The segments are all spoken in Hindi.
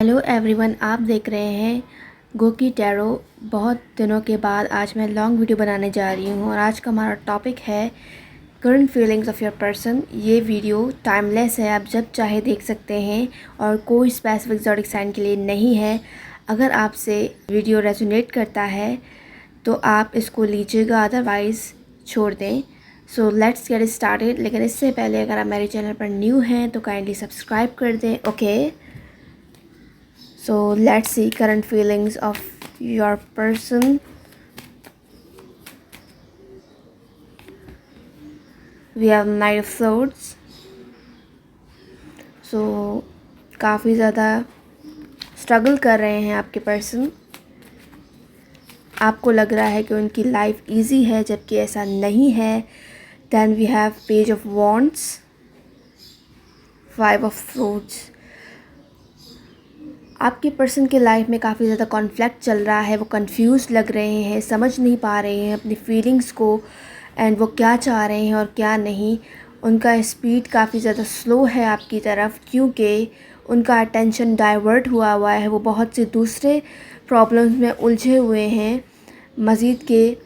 हेलो एवरीवन, आप देख रहे हैं गोकी टैरो। बहुत दिनों के बाद आज मैं लॉन्ग वीडियो बनाने जा रही हूँ और आज का हमारा टॉपिक है current feelings of your person. ये वीडियो टाइमलेस है, आप जब चाहे देख सकते हैं और कोई स्पेसिफिक ज़ोडिक साइन के लिए नहीं है। अगर आपसे वीडियो रेजोनेट करता है तो आप इसको लीजिएगा, अदरवाइज़ छोड़ दें। So let's get started. लेकिन इससे पहले अगर आप मेरे चैनल पर न्यू हैं तो काइंडली सब्सक्राइब कर दें। Okay, so let's see current feelings of your person. We have Knight of Swords. So काफ़ी ज़्यादा स्ट्रगल कर रहे हैं आपके पर्सन। आपको लग रहा है कि उनकी लाइफ इजी है, जबकि ऐसा नहीं है। Then we have Page of Wands, Five of Swords. आपके पर्सन के लाइफ में काफ़ी ज़्यादा कॉन्फ्लिक्ट चल रहा है। वो कंफ्यूज लग रहे हैं, समझ नहीं पा रहे हैं अपनी फीलिंग्स को एंड वो क्या चाह रहे हैं और क्या नहीं। उनका स्पीड काफ़ी ज़्यादा स्लो है आपकी तरफ, क्योंकि उनका अटेंशन डाइवर्ट हुआ है। वो बहुत से दूसरे प्रॉब्लम्स में उलझे हुए हैं। मज़ीद के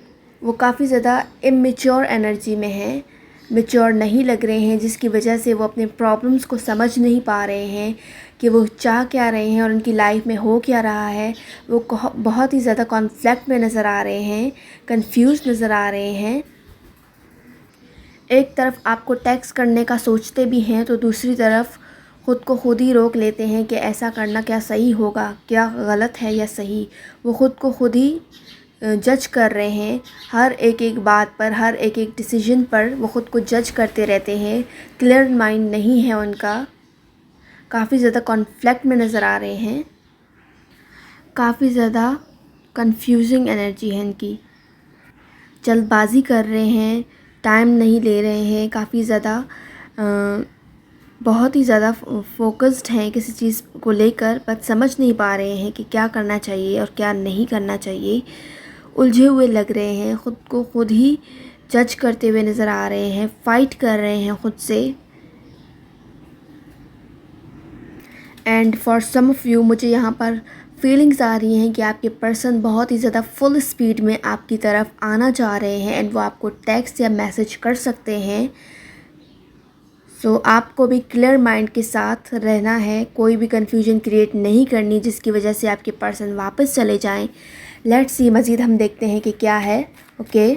वो काफ़ी ज़्यादा इमेच्योर एनर्जी में हैं, मेच्योर नहीं लग रहे हैं, जिसकी वजह से वो अपने प्रॉब्लम्स को समझ नहीं पा रहे हैं कि वो चाह क्या रहे हैं और उनकी लाइफ में हो क्या रहा है। वो बहुत ही ज़्यादा कॉन्फ्लिक्ट में नज़र आ रहे हैं, कंफ्यूज नज़र आ रहे हैं। एक तरफ आपको टेक्स्ट करने का सोचते भी हैं तो दूसरी तरफ ख़ुद को खुद ही रोक लेते हैं कि ऐसा करना क्या सही होगा, क्या गलत है या सही। वो ख़ुद को खुद ही जज कर रहे हैं। हर एक बात पर, हर एक डिसीजन पर वो ख़ुद को जज करते रहते हैं। क्लियर माइंड नहीं है उनका, काफ़ी ज़्यादा कॉन्फ्लिक्ट में नज़र आ रहे हैं। काफ़ी ज़्यादा कंफ्यूजिंग एनर्जी है इनकी। जल्दबाजी कर रहे हैं, टाइम नहीं ले रहे हैं, काफ़ी ज़्यादा बहुत ही ज़्यादा फोकस्ड हैं किसी चीज़ को लेकर, बट समझ नहीं पा रहे हैं कि क्या करना चाहिए और क्या नहीं करना चाहिए। उलझे हुए लग रहे हैं, ख़ुद को खुद ही जज करते हुए नज़र आ रहे हैं, फ़ाइट कर रहे हैं ख़ुद से। And for some of you, मुझे यहाँ पर फीलिंग्स आ रही हैं कि आपके पर्सन बहुत ही ज़्यादा फुल स्पीड में आपकी तरफ आना चाह रहे हैं एंड वो आपको टेक्स्ट या मैसेज कर सकते हैं। सो आपको भी क्लियर माइंड के साथ रहना है, कोई भी कन्फ्यूजन क्रिएट नहीं करनी जिसकी वजह से आपके पर्सन वापस चले जाएं। लेट्स सी, मज़ीद हम देखते हैं कि क्या है। Okay,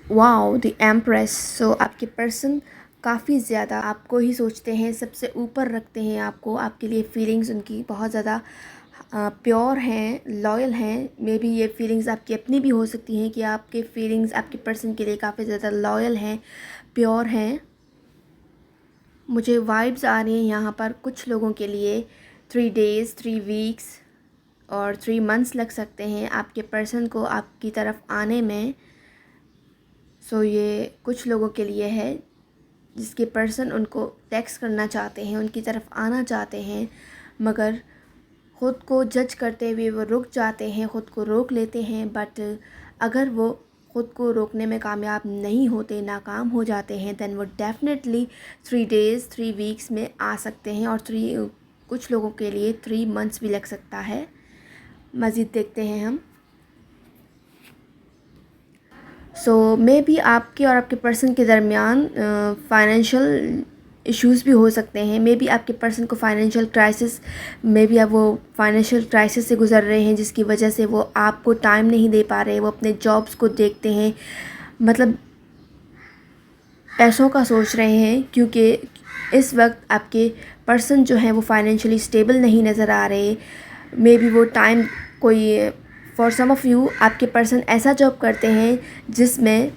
wow, the empress. So आपके पर्सन काफ़ी ज़्यादा आपको ही सोचते हैं, सबसे ऊपर रखते हैं आपको। आपके लिए फीलिंग्स उनकी बहुत ज़्यादा प्योर हैं, लॉयल हैं। मे बी ये फीलिंग्स आपकी अपनी भी हो सकती हैं कि आपके फीलिंग्स आपके पर्सन के लिए काफ़ी ज़्यादा लॉयल हैं, प्योर हैं। मुझे वाइब्स आ रही हैं यहाँ पर कुछ लोगों के लिए 3 days, 3 weeks और 3 months लग सकते हैं आपके पर्सन को आपकी तरफ आने में। सो ये कुछ लोगों के लिए है जिसके पर्सन उनको टेक्स्ट करना चाहते हैं, उनकी तरफ आना चाहते हैं, मगर ख़ुद को जज करते हुए वो रुक जाते हैं, ख़ुद को रोक लेते हैं। बट अगर वो ख़ुद को रोकने में कामयाब नहीं होते, नाकाम हो जाते हैं, दैन वो डेफिनेटली 3 days, 3 weeks में आ सकते हैं और कुछ लोगों के लिए 3 months भी लग सकता है। मज़ीद देखते हैं हम। सो मे बी आपके और आपके पर्सन के दरमियान फाइनेंशियल इश्यूज़ भी हो सकते हैं। मे बी आपके पर्सन को फाइनेंशियल क्राइसिस, मे बी अब वो फाइनेंशियल क्राइसिस से गुज़र रहे हैं, जिसकी वजह से वो आपको टाइम नहीं दे पा रहे। वो अपने जॉब्स को देखते हैं, मतलब पैसों का सोच रहे हैं, क्योंकि इस वक्त आपके पर्सन जो है वो फाइनेंशियली स्टेबल नहीं नज़र आ रहे। मे बी वो टाइम कोई, फॉर सम ऑफ़ यू, आपके पर्सन ऐसा जॉब करते हैं जिसमें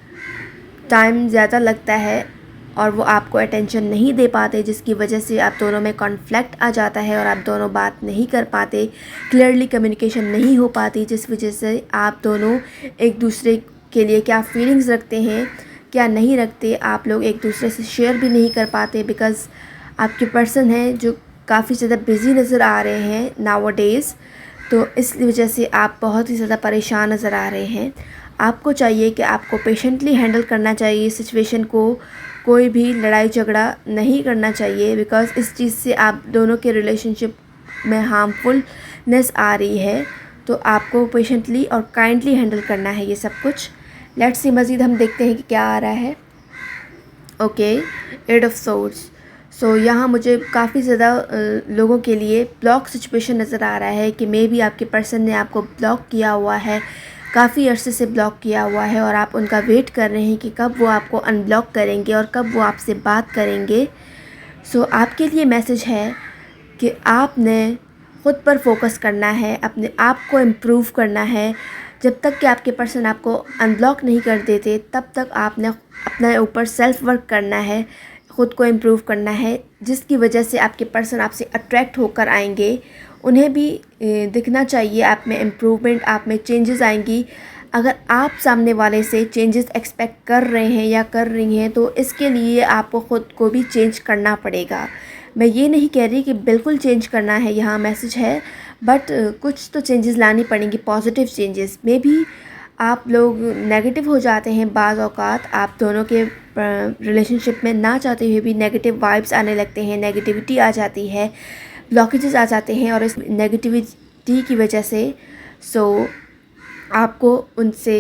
टाइम ज़्यादा लगता है और वो आपको अटेंशन नहीं दे पाते, जिसकी वजह से आप दोनों में कॉन्फ्लिक्ट आ जाता है और आप दोनों बात नहीं कर पाते, क्लियरली कम्युनिकेशन नहीं हो पाती, जिस वजह से आप दोनों एक दूसरे के लिए क्या फीलिंग्स रखते हैं, क्या नहीं रखते, आप लोग एक दूसरे से शेयर भी नहीं कर पाते। बिकॉज़ आपके पर्सन हैं जो काफ़ी ज़्यादा बिज़ी नज़र आ रहे हैं नाउ-अ-डेज़, तो इस वजह से आप बहुत ही ज़्यादा परेशान नज़र आ रहे हैं। आपको चाहिए कि आपको पेशेंटली हैंडल करना चाहिए सिचुएशन को, कोई भी लड़ाई झगड़ा नहीं करना चाहिए, बिकॉज़ इस चीज़ से आप दोनों के रिलेशनशिप में हार्मफुलनेस आ रही है। तो आपको पेशेंटली और काइंडली हैंडल करना है ये सब कुछ। लेट्स सी मज़ीद हम देखते हैं कि क्या आ रहा है। Okay, eight of swords. So यहाँ मुझे काफ़ी ज़्यादा लोगों के लिए ब्लॉक सिचुएशन नज़र आ रहा है कि मे बी आपके पर्सन ने आपको ब्लॉक किया हुआ है, काफ़ी अरसे से ब्लॉक किया हुआ है, और आप उनका वेट कर रहे हैं कि कब वो आपको अनब्लॉक करेंगे और कब वो आपसे बात करेंगे। सो आपके लिए मैसेज है कि आपने ख़ुद पर फोकस करना है, अपने आप को इम्प्रूव करना है। जब तक कि आपके पर्सन आपको अनब्लॉक नहीं कर देते तब तक आपने अपने ऊपर सेल्फ वर्क करना है, ख़ुद को इम्प्रूव करना है, जिसकी वजह से आपके पर्सन आपसे अट्रैक्ट होकर आएंगे। उन्हें भी दिखना चाहिए आप में इम्प्रूवमेंट, आप में चेंजेस आएंगी। अगर आप सामने वाले से चेंजेस एक्सपेक्ट कर रहे हैं या कर रही हैं तो इसके लिए आपको ख़ुद को भी चेंज करना पड़ेगा। मैं ये नहीं कह रही कि बिल्कुल चेंज करना है, यहाँ मैसेज है, बट कुछ तो चेंजेस लानी पड़ेंगी, पॉजिटिव चेंजेस। मे भी आप लोग नेगेटिव हो जाते हैं, बाज़ औक़ात आप दोनों के रिलेशनशिप में ना चाहते हुए भी नेगेटिव वाइब्स आने लगते हैं, नेगेटिविटी आ जाती है, ब्लॉकेजेस आ जाते हैं, और इस नेगेटिविटी की वजह से आपको उनसे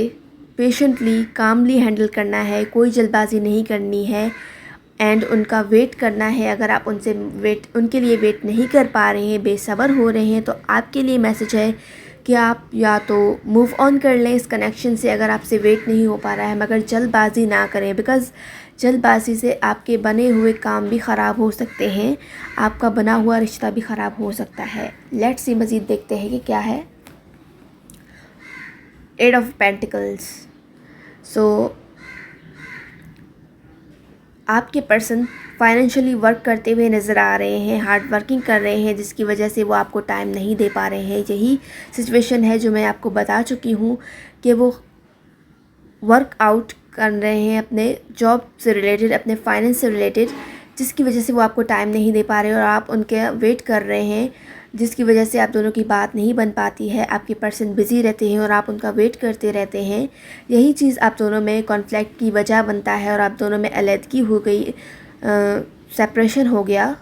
पेशेंटली कामली हैंडल करना है, कोई जल्दबाजी नहीं करनी है, एंड उनका वेट करना है। अगर आप उनके लिए वेट नहीं कर पा रहे हैं, बेसब्र हो रहे हैं, तो आपके लिए मैसेज है कि आप या तो मूव ऑन कर लें इस कनेक्शन से अगर आपसे वेट नहीं हो पा रहा है, मगर जल्दबाजी ना करें, बिकॉज़ जल्दबाजी से आपके बने हुए काम भी ख़राब हो सकते हैं, आपका बना हुआ रिश्ता भी ख़राब हो सकता है। लेट्स सी मज़ीद देखते हैं कि क्या है। Eight of pentacles. सो आपके पर्सन फाइनेंशियली वर्क करते हुए नज़र आ रहे हैं, हार्ड वर्किंग कर रहे हैं, जिसकी वजह से वो आपको टाइम नहीं दे पा रहे हैं। यही सिचुएशन है जो मैं आपको बता चुकी हूँ कि वो वर्क आउट कर रहे हैं अपने जॉब से रिलेटेड, अपने फाइनेंस से रिलेटेड, जिसकी वजह से वो आपको टाइम नहीं दे पा रहे और आप उनके वेट कर रहे हैं, जिसकी वजह से आप दोनों की बात नहीं बन पाती है। आपके पर्सन बिज़ी रहते हैं और आप उनका वेट करते रहते हैं। यही चीज़ आप दोनों में कॉन्फ्लिक्ट की वजह बनता है और आप दोनों में अलग हो गई, सेपरेशन हो गया।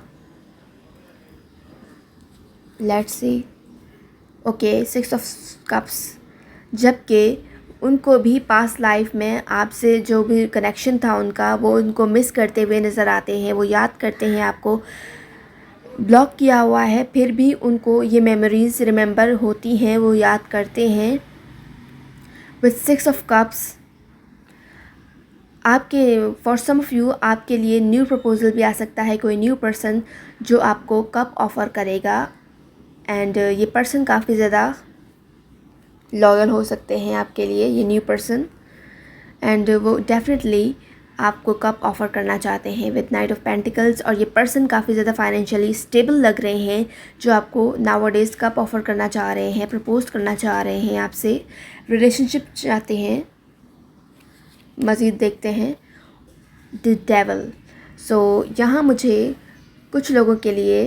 Let's see. Okay, 6 of cups. जबकि उनको भी पास्ट लाइफ में आपसे जो भी कनेक्शन था उनका, वो उनको मिस करते हुए नज़र आते हैं, वो याद करते हैं आपको। ब्लॉक किया हुआ है फिर भी उनको ये मेमोरीज़ रिमेंबर होती हैं, वो याद करते हैं। विद 6 ऑफ कप्स, आपके फॉर सम ऑफ़ यू आपके लिए न्यू प्रपोज़ल भी आ सकता है, कोई न्यू पर्सन जो आपको कप ऑफ़र करेगा, एंड ये पर्सन काफ़ी ज़्यादा लॉयल हो सकते हैं आपके लिए, ये न्यू पर्सन, एंड वो डेफिनेटली आपको कप ऑफ़र करना चाहते हैं विद नाइट ऑफ पेंटिकल्स। और ये पर्सन काफ़ी ज़्यादा फाइनेंशियली स्टेबल लग रहे हैं, जो आपको नाउअडेज़ कप ऑफ़र करना चाह रहे हैं, प्रपोज़ करना चाह रहे हैं, आपसे रिलेशनशिप चाहते हैं। मज़ीद देखते हैं द डेविल। सो यहाँ मुझे कुछ लोगों के लिए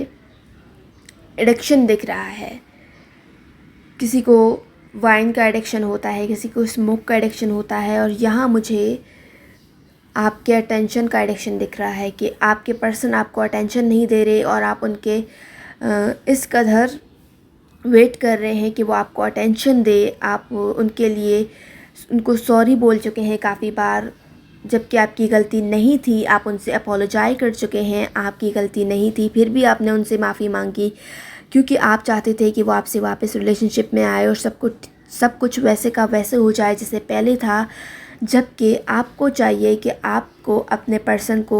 एडिक्शन दिख रहा है। किसी को वाइन का एडिक्शन होता है, किसी को स्मोक का एडिक्शन होता है, और यहाँ मुझे आपके अटेंशन का एडिक्शन दिख रहा है कि आपके पर्सन आपको अटेंशन नहीं दे रहे और आप उनके इस कदर वेट कर रहे हैं कि वो आपको अटेंशन दे। आप उनके लिए उनको सॉरी बोल चुके हैं काफ़ी बार, जबकि आपकी गलती नहीं थी, आप उनसे अपोलोजाइज़ कर चुके हैं, आपकी गलती नहीं थी, फिर भी आपने उनसे माफ़ी मांगी क्योंकि आप चाहते थे कि वो आपसे वापस रिलेशनशिप में आए और सब कुछ वैसे का वैसे हो जाए जैसे पहले था। जबकि आपको चाहिए कि आपको अपने पर्सन को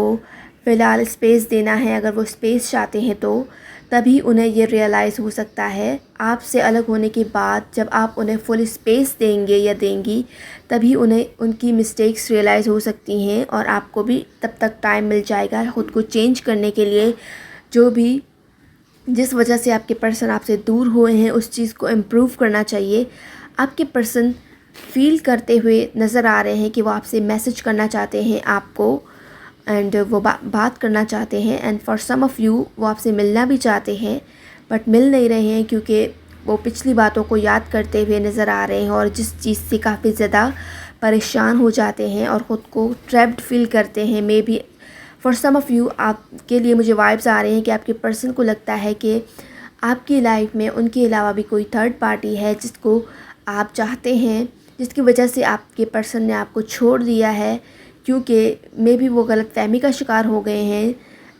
फ़िलहाल स्पेस देना है। अगर वो स्पेस चाहते हैं तो तभी उन्हें ये रियलाइज़ हो सकता है, आपसे अलग होने के बाद जब आप उन्हें फुल स्पेस देंगे या देंगी, तभी उन्हें उनकी मिस्टेक्स रियलाइज़ हो सकती हैं और आपको भी तब तक टाइम मिल जाएगा ख़ुद को चेंज करने के लिए। जो भी जिस वजह से आपके पर्सन आपसे दूर हुए हैं उस चीज़ को इम्प्रूव करना चाहिए। आपके पर्सन फील करते हुए नज़र आ रहे हैं कि वो आपसे मैसेज करना चाहते हैं आपको, एंड वो बात करना चाहते हैं, and for some of you वो आपसे मिलना भी चाहते हैं बट मिल नहीं रहे हैं क्योंकि वो पिछली बातों को याद करते हुए नज़र आ रहे हैं और जिस चीज़ से काफ़ी ज़्यादा परेशान हो जाते हैं और ख़ुद को ट्रैप्ड फील करते हैं। Maybe for some of you आपके लिए मुझे वाइब्स आ रहे हैं कि आपके पर्सन को लगता है कि आपकी लाइफ में उनके अलावा भी कोई थर्ड पार्टी है जिसको आप चाहते हैं, जिसकी वजह से आपके पर्सन ने आपको छोड़ दिया है, क्योंकि मे बी वो गलतफ़हमी का शिकार हो गए हैं।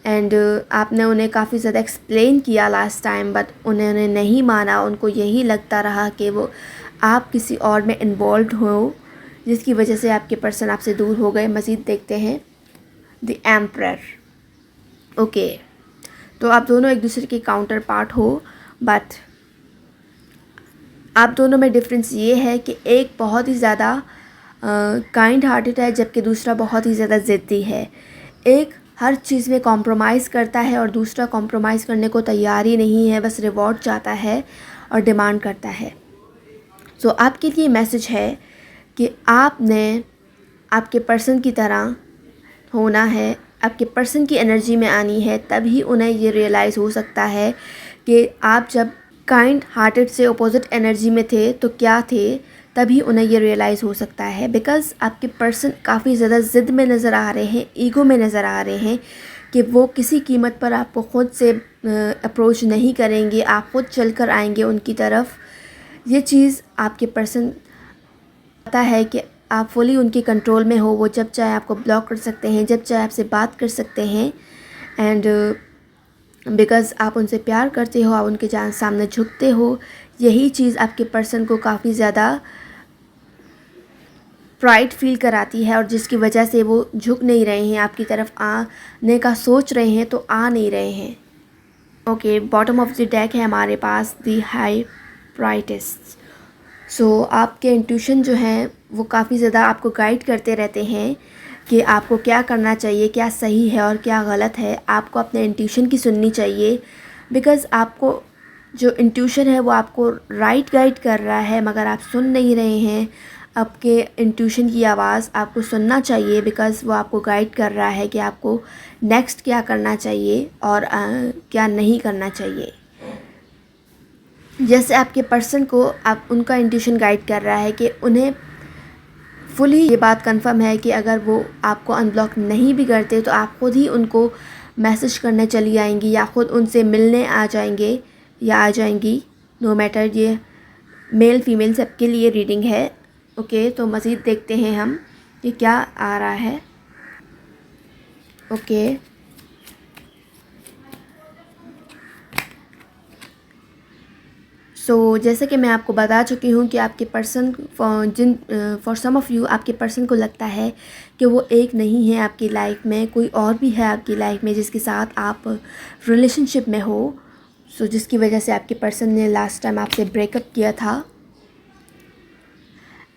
एंड आपने उन्हें काफ़ी ज़्यादा एक्सप्लेन किया लास्ट टाइम, बट उन्होंने नहीं माना। उनको यही लगता रहा कि वो आप किसी और में इन्वॉल्व हो, जिसकी वजह से आपके पर्सन आपसे दूर हो गए। मज़ीद देखते हैं द एम्परर। ओके, तो आप दोनों एक दूसरे के काउंटर पार्ट हो, बट आप दोनों में डिफरेंस ये है कि एक बहुत ही ज़्यादा काइंड हार्टेड है, जबकि दूसरा बहुत ही ज़्यादा ज़िद्दी है। एक हर चीज़ में कॉम्प्रोमाइज़ करता है और दूसरा कॉम्प्रोमाइज़ करने को तैयार ही नहीं है, बस रिवॉर्ड चाहता है और डिमांड करता है। सो आपके लिए मैसेज है कि आपने आपके पर्सन की तरह होना है, आपके पर्सन की एनर्जी में आनी है, तभी उन्हें ये रियलाइज़ हो सकता है कि आप जब काइंड हार्टेड से अपोजिट एनर्जी में थे तो क्या थे, तभी उन्हें ये रियलाइज़ हो सकता है। बिकॉज़ आपके पर्सन काफ़ी ज़्यादा ज़िद में नज़र आ रहे हैं, ईगो में नज़र आ रहे हैं कि वो किसी कीमत पर आपको ख़ुद से अप्रोच नहीं करेंगे, आप ख़ुद चल कर आएंगे उनकी तरफ। ये चीज़ आपके पर्सन पता है कि आप फुली उनके कंट्रोल में हो। वो जब चाहे आपको ब्लॉक कर सकते हैं, जब चाहे आपसे बात कर सकते हैं। एंड बिकॉज़ आप उनसे प्यार करते हो, आप उनके सामने झुकते हो, यही चीज़ आपके पर्सन को काफ़ी ज़्यादा प्राइड फील कराती है, और जिसकी वजह से वो झुक नहीं रहे हैं, आपकी तरफ आने का सोच रहे हैं तो आ नहीं रहे हैं। Okay, bottom of the deck है हमारे पास द हाई प्राइटेस्ट। सो आपके इंट्यूशन जो हैं वो काफ़ी ज़्यादा आपको गाइड करते रहते हैं कि आपको क्या करना चाहिए, क्या सही है और क्या गलत है। आपको अपने इंट्यूशन की सुननी चाहिए, बिकॉज़ आपको जो इंट्यूशन है वो आपको राइट गाइड कर रहा है, मगर आप सुन नहीं रहे हैं। आपके इंट्यूशन की आवाज़ आपको सुनना चाहिए, बिकॉज़ वो आपको गाइड कर रहा है कि आपको नेक्स्ट क्या करना चाहिए और क्या नहीं करना चाहिए। जैसे आपके पर्सन को आप उनका इंट्यूशन गाइड कर रहा है कि उन्हें फुली ये बात कंफर्म है कि अगर वो आपको अनब्लॉक नहीं भी करते तो आप ख़ुद ही उनको मैसेज करने चली आएंगी या ख़ुद उनसे मिलने आ जाएंगे या आ जाएंगी, नो मैटर। ये मेल फीमेल सबके लिए रीडिंग है। ओके, तो मज़ीद देखते हैं हम कि क्या आ रहा है। ओके, सो जैसे कि मैं आपको बता चुकी हूँ कि आपके person for some of you आपके पर्सन को लगता है कि वो एक नहीं है आपकी लाइफ में, कोई और भी है आपकी लाइफ में जिसके साथ आप रिलेशनशिप में हो। सो जिसकी वजह से आपके पर्सन ने लास्ट टाइम आपसे ब्रेकअप किया था।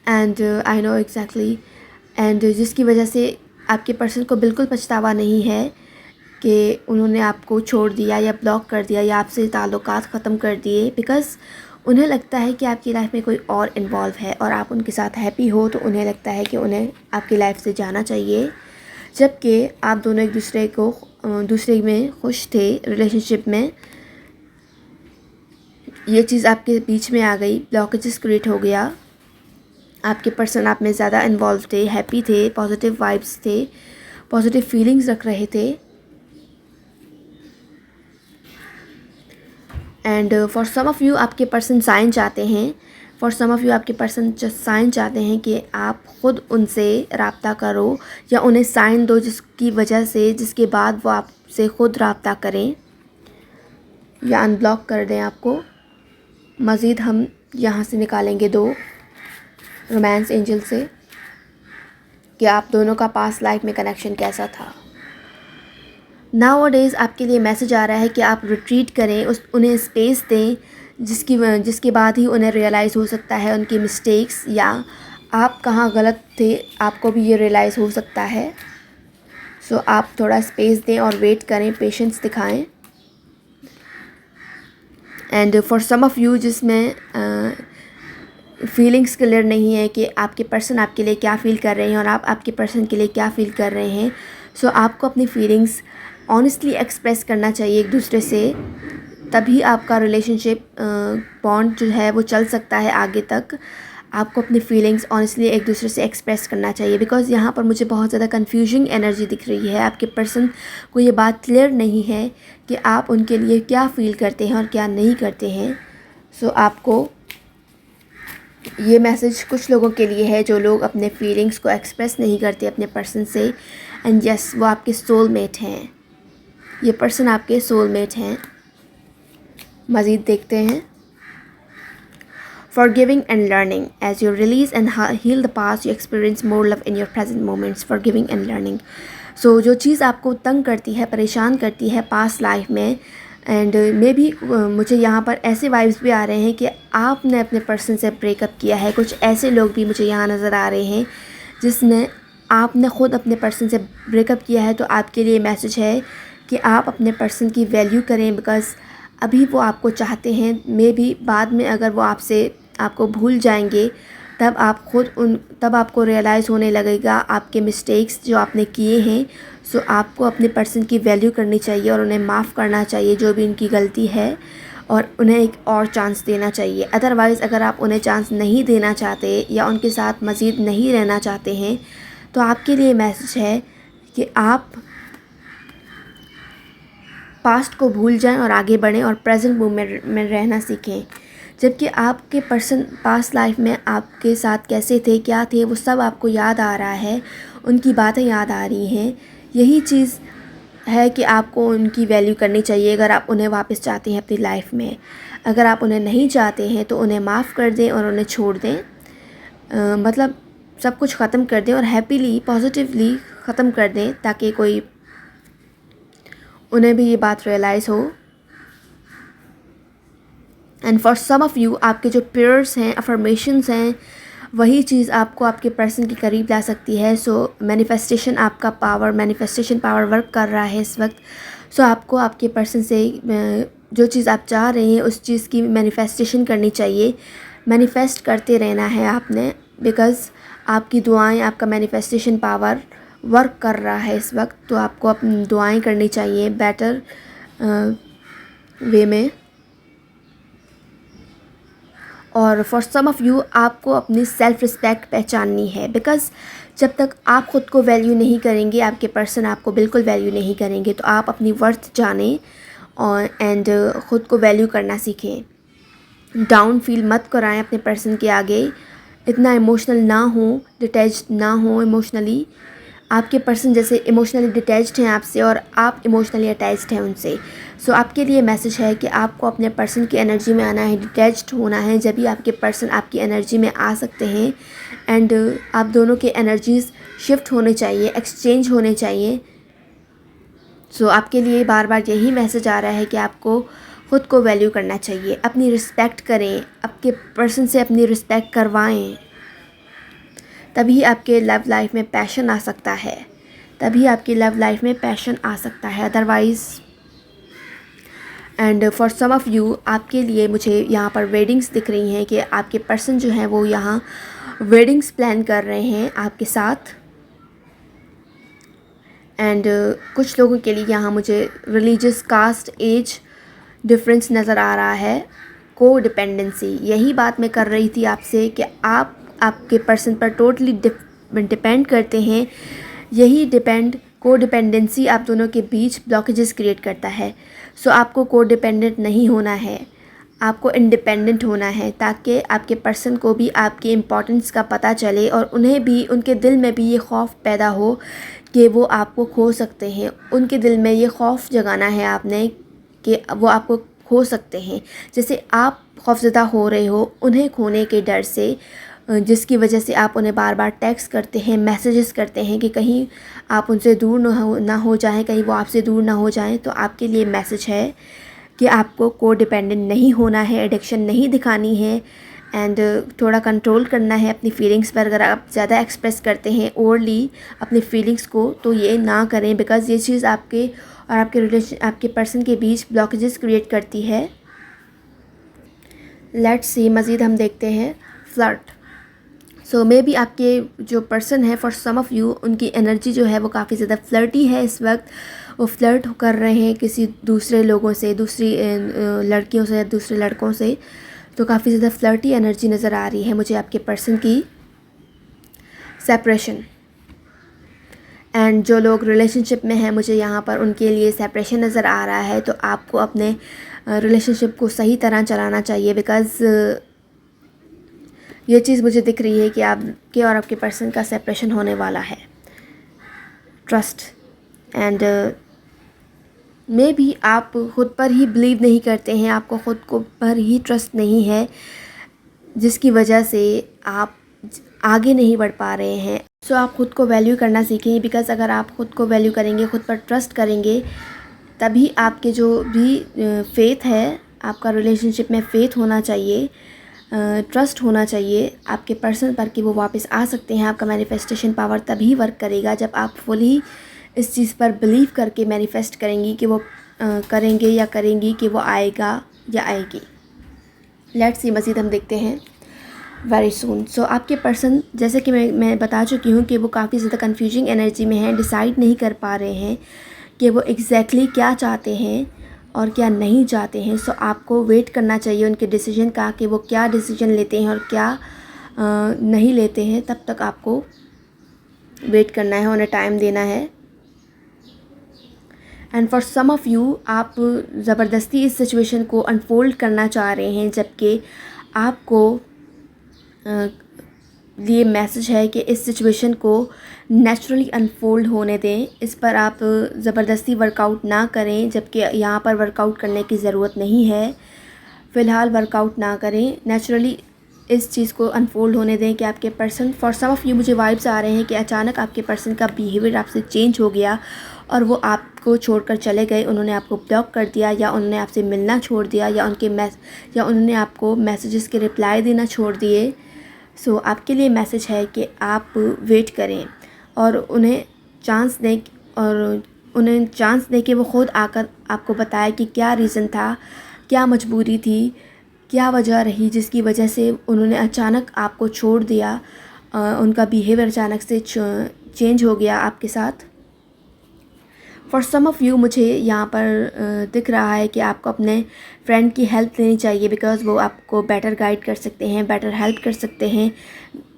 And I know exactly. And जिसकी वजह से आपके पर्सन को बिल्कुल पछतावा नहीं है कि उन्होंने आपको छोड़ दिया या ब्लॉक कर दिया या आपसे ताल्लुकात ख़त्म कर दिए, बिकॉज़ उन्हें लगता है कि आपकी लाइफ में कोई और इन्वॉल्व है और आप उनके साथ हैप्पी हो, तो उन्हें लगता है कि उन्हें आपकी लाइफ से जाना चाहिए। जबकि आप दोनों एक दूसरे में खुश थे रिलेशनशिप में, ये चीज़ आपके बीच में आ गई, ब्लॉकेजेस क्रिएट हो गया। आपके पर्सन आप में ज़्यादा इन्वॉल्व थे, हैप्पी थे, पॉजिटिव वाइब्स थे, पॉजिटिव फीलिंग्स रख रहे थे। And for some of you आपके पर्सन साइन चाहते हैं, फॉर सम ऑफ़ यू आपके पर्सन जस्ट साइन चाहते हैं कि आप ख़ुद उनसे रब्ता करो या उन्हें साइन दो, जिसकी वजह से जिसके बाद वो आपसे ख़ुद रब्ता करें या अनब्लॉक कर दें आपको। मज़ीद हम यहाँ से निकालेंगे 2 रोमांस एंजल से कि आप दोनों का पास्ट लाइफ में कनेक्शन कैसा था। नाउ-अ-डेज़ आपके लिए मैसेज आ रहा है कि आप रिट्रीट करें, उन्हें स्पेस दें, जिसके बाद ही उन्हें रियलाइज़ हो सकता है उनकी मिस्टेक्स या आप कहाँ गलत थे, आपको भी ये रियलाइज़ हो सकता है। सो आप थोड़ा स्पेस दें और वेट करें, पेशेंस दिखाएं। And for some of you जिसमें फीलिंग्स क्लियर नहीं है कि आपके पर्सन आपके लिए क्या फ़ील कर रहे हैं और आप आपके पर्सन के लिए क्या फ़ील कर रहे हैं। सो आपको अपनी फीलिंग्स ऑनेस्टली एक्सप्रेस करना चाहिए एक दूसरे से, तभी आपका रिलेशनशिप बॉन्ड जो है वो चल सकता है आगे तक। आपको अपनी फीलिंग्स ऑनेस्टली एक दूसरे से एक्सप्रेस करना चाहिए, बिकॉज़ यहाँ पर मुझे बहुत ज़्यादा कन्फ्यूजिंग एनर्जी दिख रही है। आपके पर्सन को ये बात क्लियर नहीं है कि आप उनके लिए क्या फ़ील करते हैं और क्या नहीं करते हैं। सो आपको ये मैसेज कुछ लोगों के लिए है जो लोग अपने फीलिंग्स को एक्सप्रेस नहीं करते अपने पर्सन से, एंड यस वो आपके सोलमेट हैं। ये पर्सन आपके सोलमेट हैं। मज़ीद देखते हैं। Forgiving and learning. As you release and heal the past, you experience more love in your present moments. Forgiving and learning. So जो चीज़ आपको तंग करती है, परेशान करती है पास्ट लाइफ में, एंड मे बी मुझे यहाँ पर ऐसे वाइब्स भी आ रहे हैं कि आपने अपने पर्सन से ब्रेकअप किया है। कुछ ऐसे लोग भी मुझे यहाँ नज़र आ रहे हैं जिसने आपने ख़ुद अपने पर्सन से ब्रेकअप किया है। तो आपके लिए मैसेज है कि आप अपने पर्सन की वैल्यू करें, बिकॉज़ अभी वो आपको चाहते हैं। मे बी बाद में अगर वो आपको भूल जाएंगे, तब आपको रियलाइज़ होने लगेगा आपके मिस्टेक्स जो आपने किए हैं। सो आपको अपने पर्सन की वैल्यू करनी चाहिए और उन्हें माफ़ करना चाहिए जो भी उनकी गलती है, और उन्हें एक और चांस देना चाहिए। अदरवाइज़ अगर आप उन्हें चांस नहीं देना चाहते या उनके साथ मज़ीद नहीं रहना चाहते हैं, तो आपके लिए मैसेज है कि आप पास्ट को भूल जाएं और आगे बढ़ें और प्रेजेंट मोमेंट में रहना सीखें। जबकि आपके पर्सन पास्ट लाइफ में आपके साथ कैसे थे, क्या थे, वो सब आपको याद आ रहा है, उनकी बातें याद आ रही हैं। यही चीज़ है कि आपको उनकी वैल्यू करनी चाहिए अगर आप उन्हें वापस चाहते हैं अपनी लाइफ में। अगर आप उन्हें नहीं चाहते हैं तो उन्हें माफ़ कर दें और उन्हें छोड़ दें। मतलब सब कुछ ख़त्म कर दें और हैप्पीली पॉजिटिवली ख़त्म कर दें, ताकि उन्हें भी ये बात रियलाइज़ हो। And for some of you, आपके जो प्रेयर्स हैं, अफर्मेशंस हैं, वही चीज़ आपको आपके पर्सन के करीब ला सकती है। सो मैनिफेस्टेशन पावर वर्क कर रहा है इस वक्त। सो आपको आपके पर्सन से जो चीज़ आप चाह रहे हैं उस चीज़ की मैनिफेस्टेशन करनी चाहिए। मैनिफेस्ट करते रहना है आपने, बिकॉज़ आपकी दुआएं, आपका मैनिफेस्टेशन पावर वर्क कर रहा है इस वक्त। तो आपको अपनी दुआएं करनी चाहिए बेटर वे में। और फॉर सम ऑफ़ यू, आपको अपनी सेल्फ़ रिस्पेक्ट पहचाननी है, बिकॉज़ जब तक आप ख़ुद को वैल्यू नहीं करेंगे, आपके पर्सन आपको बिल्कुल वैल्यू नहीं करेंगे। तो आप अपनी वर्थ जानें और ख़ुद को वैल्यू करना सीखें। डाउन फील मत कराएं अपने पर्सन के आगे, इतना इमोशनल ना हो, डिटैच्ड ना हो इमोशनली। आपके पर्सन जैसे इमोशनली डिटैच्ड हैं आपसे और आप इमोशनली अटैच्ड हैं उनसे। सो आपके लिए मैसेज है कि आपको अपने पर्सन की एनर्जी में आना है, डिटैच्ड होना है, जब भी आपके पर्सन आपकी एनर्जी में आ सकते हैं। एंड आप दोनों के एनर्जीज़ शिफ्ट होने चाहिए, एक्सचेंज होने चाहिए। सो आपके लिए बार बार यही मैसेज आ रहा है कि आपको ख़ुद को वैल्यू करना चाहिए, अपनी रिस्पेक्ट करें, आपके पर्सन से अपनी रिस्पेक्ट करवाएं। तभी आपके लव लाइफ में पैशन आ सकता है, otherwise. And for some of you, आपके लिए मुझे यहाँ पर वेडिंग्स दिख रही हैं कि आपके पर्सन जो हैं वो यहाँ वेडिंग्स प्लान कर रहे हैं आपके साथ। एंड कुछ लोगों के लिए यहाँ मुझे रिलीजियस, कास्ट, एज डिफरेंस नज़र आ रहा है। को डिपेंडेंसी, यही बात मैं कर रही थी आपसे कि आप आपके पर्सन पर टोटली डिपेंड करते हैं। यही को डिपेंडेंसी आप दोनों के बीच ब्लॉकेजेस क्रिएट करता है। सो आपको को डिपेंडेंट नहीं होना है, आपको इंडिपेंडेंट होना है, ताकि आपके पर्सन को भी आपकी इम्पोर्टेंस का पता चले और उन्हें भी, उनके दिल में भी ये खौफ पैदा हो कि वो आपको खो सकते हैं। उनके दिल में ये खौफ जगाना है आपने कि वो आपको खो सकते हैं, जैसे आप खौफज़दा हो रहे हो उन्हें खोने के डर से, जिसकी वजह से आप उन्हें बार बार टेक्स्ट करते हैं, मैसेजेस करते हैं कि कहीं आप उनसे दूर ना हो जाएं, कहीं वो आपसे दूर ना हो जाएं। तो आपके लिए मैसेज है कि आपको को डिपेंडेंट नहीं होना है, एडिक्शन नहीं दिखानी है, एंड थोड़ा कंट्रोल करना है अपनी फीलिंग्स पर। अगर आप ज़्यादा एक्सप्रेस करते हैं ओवरली अपनी फीलिंग्स को, तो ये ना करें, बिकॉज़ ये चीज़ आपके और आपके पर्सन के बीच ब्लॉकेजेस क्रिएट करती है। लेट्स सी, मज़ीद हम देखते हैं फ्लर्ट। सो मे बी आपके जो पर्सन है, फॉर सम ऑफ़ यू, उनकी एनर्जी जो है वो काफ़ी ज़्यादा फ्लर्टी है इस वक्त। वो फ्लर्ट कर रहे हैं किसी दूसरे लोगों से, दूसरी लड़कियों से या दूसरे लड़कों से। तो काफ़ी ज़्यादा फ्लर्टी एनर्जी नज़र आ रही है मुझे आपके पर्सन की। सेपरेशन, एंड जो लोग रिलेशनशिप में हैं मुझे यहाँ पर उनके लिए सेपरेशन नज़र आ रहा है। तो आपको अपने रिलेशनशिप को सही तरह चलाना चाहिए, बिकॉज़ ये चीज़ मुझे दिख रही है कि आपके और आपके पर्सन का सेपरेशन होने वाला है। ट्रस्ट, एंड मे बी आप ख़ुद पर ही बिलीव नहीं करते हैं, आपको ख़ुद को पर ही ट्रस्ट नहीं है, जिसकी वजह से आप आगे नहीं बढ़ पा रहे हैं। सो आप ख़ुद को वैल्यू करना सीखें, बिकॉज़ अगर आप ख़ुद को वैल्यू करेंगे, ख़ुद पर ट्रस्ट करेंगे, तभी आपके जो भी फेथ है, आपका रिलेशनशिप में फ़ेथ होना चाहिए, ट्रस्ट होना चाहिए आपके पर्सन पर कि वो वापस आ सकते हैं। आपका मैनिफेस्टेशन पावर तभी वर्क करेगा जब आप फुली इस चीज़ पर बिलीव करके मैनिफेस्ट करेंगी कि वो करेंगे या करेंगी कि वो आएगा या आएगी। लेट्स सी, मज़ीद हम देखते हैं वेरी सून। सो आपके पर्सन, जैसे कि मैं बता चुकी हूँ कि वो काफ़ी ज़्यादा कन्फ्यूजिंग एनर्जी में हैं, डिसाइड नहीं कर पा रहे हैं कि वो एग्जैक्टली क्या चाहते हैं और क्या नहीं चाहते हैं। सो आपको वेट करना चाहिए उनके डिसीजन का, कि वो क्या डिसीजन लेते हैं और क्या नहीं लेते हैं। तब तक आपको वेट करना है, उन्हें टाइम देना है। And for some of you, आप ज़बरदस्ती इस सिचुएशन को अनफोल्ड करना चाह रहे हैं, जबकि आपको ये मैसेज है कि इस सिचुएशन को नेचुरली अनफोल्ड होने दें। इस पर आप ज़बरदस्ती वर्कआउट ना करें, जबकि यहाँ पर वर्कआउट करने की ज़रूरत नहीं है। फ़िलहाल वर्कआउट ना करें, नेचुरली इस चीज़ को अनफोल्ड होने दें कि आपके person, for some of you मुझे वाइब्स आ रहे हैं कि अचानक आपके पर्सन का बिहेवियर आपसे चेंज हो गया और वो आपको छोड़कर चले गए। उन्होंने आपको ब्लॉक कर दिया, या उन्होंने आपसे मिलना छोड़ दिया, या उन्होंने आपको मैसेजेस के रिप्लाई देना छोड़ दिए। सो आपके लिए मैसेज है कि आप वेट करें और उन्हें चांस दें कि वो ख़ुद आकर आपको बताए कि क्या रीज़न था, क्या मजबूरी थी, क्या वजह रही जिसकी वजह से उन्होंने अचानक आपको छोड़ दिया। उनका बिहेवियर अचानक से चेंज हो गया आपके साथ। फॉर सम ऑफ़ यू मुझे यहाँ पर दिख रहा है कि आपको अपने फ्रेंड की हेल्प लेनी चाहिए, बिकॉज़ वो आपको बेटर गाइड कर सकते हैं, बेटर हेल्प कर सकते हैं।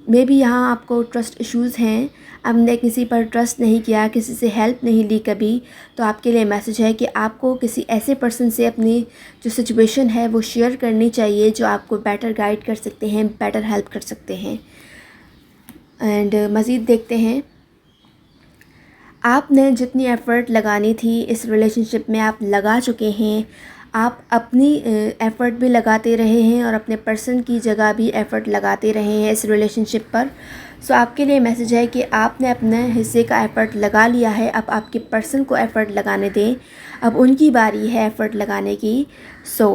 मे बी यहाँ आपको ट्रस्ट इश्यूज़ हैं, आपने किसी पर ट्रस्ट नहीं किया, किसी से हेल्प नहीं ली कभी। तो आपके लिए मैसेज है कि आपको किसी ऐसे पर्सन से अपनी जो सिचुएशन है वो शेयर करनी चाहिए, जो आपको बेटर गाइड कर सकते हैं, बेटर हेल्प कर सकते हैं। एंड मज़ीद देखते हैं, आपने जितनी एफ़र्ट लगानी थी इस रिलेशनशिप में आप लगा चुके हैं। आप अपनी एफ़र्ट भी लगाते रहे हैं और अपने पर्सन की जगह भी एफ़र्ट लगाते रहे हैं इस रिलेशनशिप पर। सो आपके लिए मैसेज है कि आपने अपने हिस्से का एफ़र्ट लगा लिया है, अब आपके पर्सन को एफ़र्ट लगाने दें। अब उनकी बारी है एफ़र्ट लगाने की। सो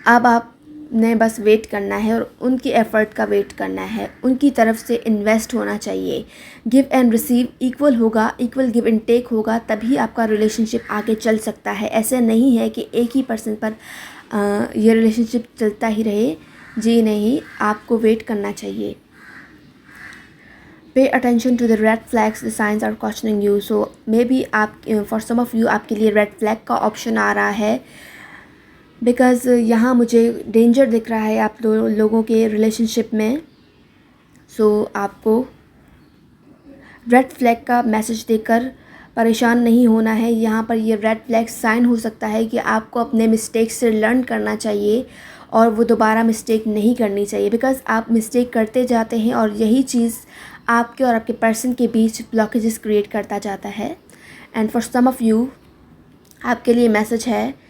अब आपने बस वेट करना है और उनकी एफ़र्ट का वेट करना है। उनकी तरफ से इन्वेस्ट होना चाहिए, गिव एंड रिसीव इक्वल होगा, इक्वल गिव एंड टेक होगा, तभी आपका रिलेशनशिप आगे चल सकता है। ऐसे नहीं है कि एक ही पर्सन पर ये रिलेशनशिप चलता ही रहे, जी नहीं, आपको वेट करना चाहिए। Pay attention to the red flags, the signs are questioning you. So maybe आप, फॉर सम ऑफ़ यू, आपके लिए रेड फ्लैग का ऑप्शन आ रहा है, बिकॉज़ यहाँ मुझे डेंजर दिख रहा है आप लोगों के रिलेशनशिप में। सो आपको रेड फ्लैग का मैसेज देकर परेशान नहीं होना है। यहाँ पर ये रेड फ्लैग साइन हो सकता है कि आपको अपने मिस्टेक से लर्न करना चाहिए और वो दोबारा मिस्टेक नहीं करनी चाहिए, बिकॉज़ आप मिस्टेक करते जाते हैं और यही चीज़ आपके और आपके पर्सन के बीच ब्लॉकेजेस क्रिएट करता जाता है। And for some of you, आपके लिए मैसेज है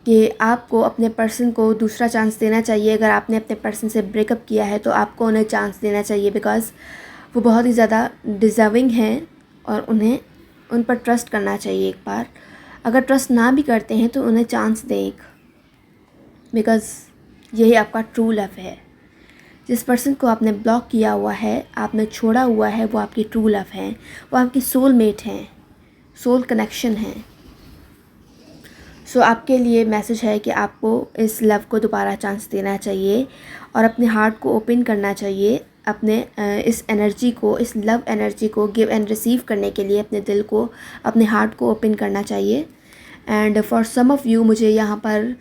कि आपको अपने पर्सन को दूसरा चांस देना चाहिए। अगर आपने अपने पर्सन से ब्रेकअप किया है तो आपको उन्हें चांस देना चाहिए, बिकॉज़ वो बहुत ही ज़्यादा डिज़र्विंग हैं और उन्हें उन पर ट्रस्ट करना चाहिए एक बार। अगर ट्रस्ट ना भी करते हैं तो उन्हें चांस दें एक, बिकॉज़ यही आपका ट्रू लव है। जिस पर्सन को आपने ब्लॉक किया हुआ है, आपने छोड़ा हुआ है, वो आपकी ट्रू लव हैं, वो आपकी सोलमेट हैं, सोल कनेक्शन हैं। सो आपके लिए मैसेज है कि आपको इस लव को दोबारा चांस देना चाहिए और अपने हार्ट को ओपन करना चाहिए। अपने इस एनर्जी को, इस लव एनर्जी को गिव एंड रिसीव करने के लिए अपने दिल को, अपने हार्ट को ओपन करना चाहिए। And for some of you, मुझे यहाँ पर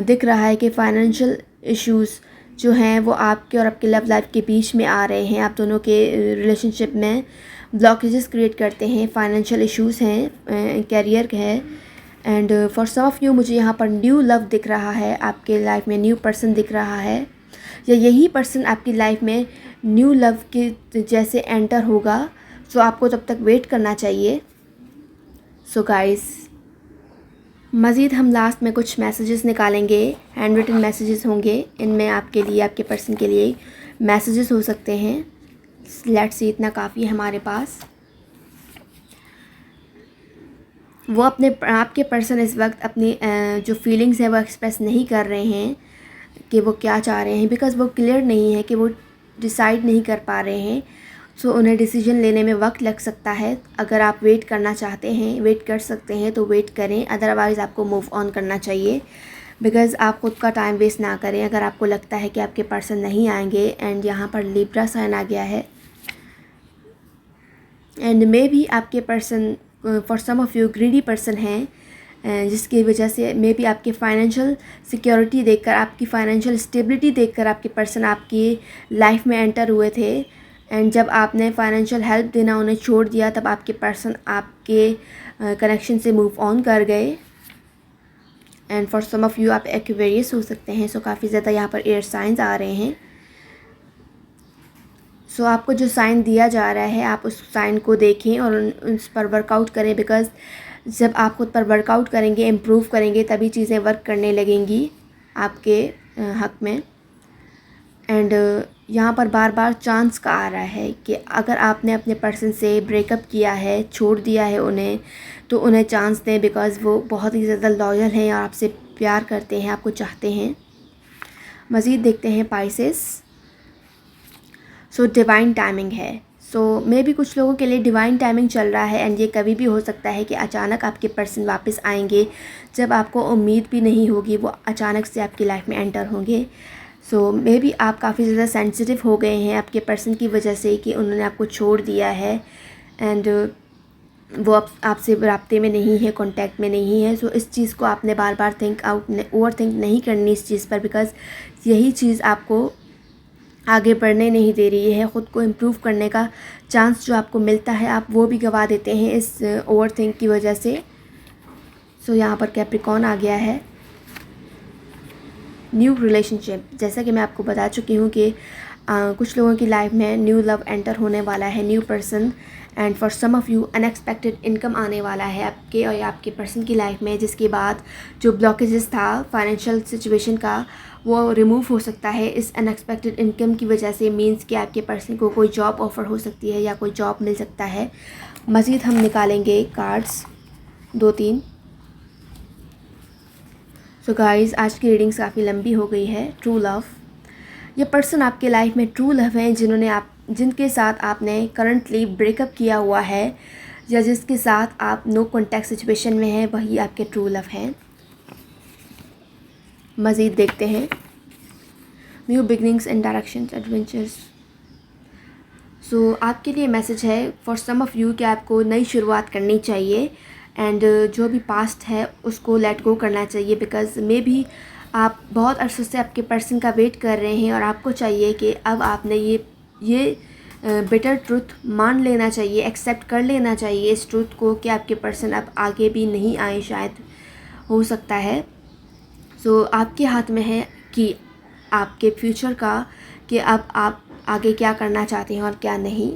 दिख रहा है कि फाइनेंशियल इश्यूज़ जो हैं वो आपके और आपके लव लाइफ के बीच में आ रहे हैं, आप दोनों के रिलेशनशिप में ब्लॉकेजेस क्रिएट करते हैं, फाइनेंशियल इश्यूज़ हैं, करियर है। And for some of you मुझे यहाँ पर न्यू लव दिख रहा है, आपके लाइफ में न्यू पर्सन दिख रहा है, या यही पर्सन आपकी लाइफ में न्यू लव के जैसे एंटर होगा। सो आपको तब तक वेट करना चाहिए। सो गाइस, मज़ीद हम लास्ट में कुछ मैसेजेस निकालेंगे, हैंड रिटन मैसेजेस होंगे, इनमें आपके लिए, आपके पर्सन के लिए मैसेजेस हो सकते हैं। लेट्स सी, इतना काफ़ी है हमारे पास। वो आपके पर्सन इस वक्त अपनी जो फीलिंग्स हैं वो एक्सप्रेस नहीं कर रहे हैं कि वो क्या चाह रहे हैं, बिकॉज़ वो क्लियर नहीं है कि वो डिसाइड नहीं कर पा रहे हैं। सो उन्हें डिसीजन लेने में वक्त लग सकता है। अगर आप वेट करना चाहते हैं, वेट कर सकते हैं तो वेट करें, अदरवाइज़ आपको मूव ऑन करना चाहिए, बिकॉज़ आप खुद का टाइम वेस्ट ना करें। अगर आपको लगता है कि आपके पर्सन नहीं आएंगे, एंड यहाँ पर लिब्रा साइन आ गया है, एंड मे भी आपके person for some of you greedy person हैं, जिसकी वजह से मे बी आपके फाइनेंशियल सिक्योरिटी देखकर, आपकी फाइनेंशियल स्टेबिलिटी देखकर आपके पर्सन आपकी लाइफ में एंटर हुए थे, एंड जब आपने फाइनेंशियल हेल्प देना उन्हें छोड़ दिया, तब आपके पर्सन आपके कनेक्शन से मूव ऑन कर गए। And for some of you आप एक्वेरियस हो सकते हैं। सो काफ़ी ज़्यादा यहाँ पर एयर साइंस आ रहे हैं। सो आपको जो साइन दिया जा रहा है, आप उस साइन को देखें और उस पर वर्कआउट करें, बिकॉज़ जब आप खुद पर वर्कआउट करेंगे, इम्प्रूव करेंगे, तभी चीज़ें वर्क करने लगेंगी आपके हक़ में। एंड यहाँ पर बार बार चांस का आ रहा है कि अगर आपने अपने पर्सन से ब्रेकअप किया है, छोड़ दिया है उन्हें, तो उन्हें चांस दें, बिकॉज़ वो बहुत ही ज़्यादा लॉयल हैं और आपसे प्यार करते हैं, आपको चाहते हैं। मज़ीद देखते हैं पाइसेस। सो डिवाइन टाइमिंग है। सो मे भी कुछ लोगों के लिए डिवाइन टाइमिंग चल रहा है, एंड ये कभी भी हो सकता है कि अचानक आपके पर्सन वापस आएंगे, जब आपको उम्मीद भी नहीं होगी वो अचानक से आपकी लाइफ में एंटर होंगे। सो मे बी आप काफ़ी ज़्यादा सेंसिटिव हो गए हैं आपके पर्सन की वजह से कि उन्होंने आपको छोड़ दिया है, एंड वो आपसे राब्ते में नहीं है, कांटेक्ट में नहीं है। सो इस चीज़ को आपने बार बार ओवर थिंक नहीं करनी इस चीज़ पर, बिकॉज़ यही चीज़ आपको आगे बढ़ने नहीं दे रही है। ख़ुद को इम्प्रूव करने का चांस जो आपको मिलता है, आप वो भी गंवा देते हैं इस ओवर थिंक की वजह से। सो यहाँ पर कैप्रिकॉर्न आ गया है। न्यू रिलेशनशिप, जैसा कि मैं आपको बता चुकी हूँ कि कुछ लोगों की लाइफ में न्यू लव एंटर होने वाला है, new person, and for some of you unexpected income आने वाला है आपके और आपके पर्सन की लाइफ में, जिसके बाद जो ब्लॉकेजेस था फाइनेंशियल सिचुएशन का, वो रिमूव हो सकता है इस अनएक्सपेक्टेड इनकम की वजह से। मींस कि आपके पर्सन को कोई जॉब ऑफ़र हो सकती है या कोई जॉब मिल सकता है। मज़ीद हम निकालेंगे कार्ड्स 2-3। सो गाइज़, आज की रीडिंग्स काफ़ी लंबी हो गई है। ट्रू लव, ये पर्सन आपके लाइफ में ट्रू लव है, जिनके साथ आपने करंटली ब्रेकअप किया हुआ है, या जिसके साथ आप नो कॉन्टैक्ट सिचुएशन में हैं, वही आपके ट्रू लव हैं। मज़ीद देखते हैं। New beginnings and directions, adventures. So आपके लिए मैसेज है फॉर सम ऑफ़ यू कि आपको नई शुरुआत करनी चाहिए, एंड जो भी पास्ट है उसको लेट गो करना चाहिए, बिकॉज़ मे भी आप बहुत अरसे से आपके पर्सन का वेट कर रहे हैं, और आपको चाहिए कि अब आपने ये बेटर ट्रुथ मान लेना चाहिए, एक्सेप्ट कर लेना चाहिए इस ट्रुथ को कि आपके पर्सन अब आगे भी नहीं आए, शायद हो सकता है। सो आपके हाथ में है कि आपके फ्यूचर का, कि अब आप आगे क्या करना चाहते हैं और क्या नहीं।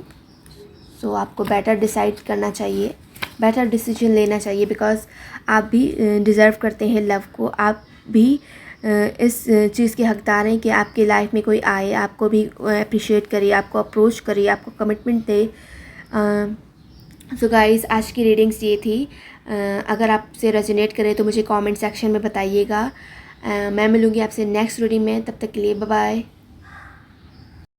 सो आपको बेटर डिसाइड करना चाहिए, बेटर डिसीजन लेना चाहिए, बिकॉज़ आप भी डिज़र्व करते हैं लव को। आप भी इस चीज़ के हकदार हैं कि आपकी लाइफ में कोई आए, आपको भी अप्रिशिएट करे, आपको अप्रोच करे, आपको कमिटमेंट दे। सो गाइज़, आज की रीडिंग्स ये थी। अगर आपसे रेजोनेट करे तो मुझे कमेंट सेक्शन में बताइएगा। मैं मिलूँगी आपसे नेक्स्ट रीडिंग में। तब तक के लिए बाय बाय।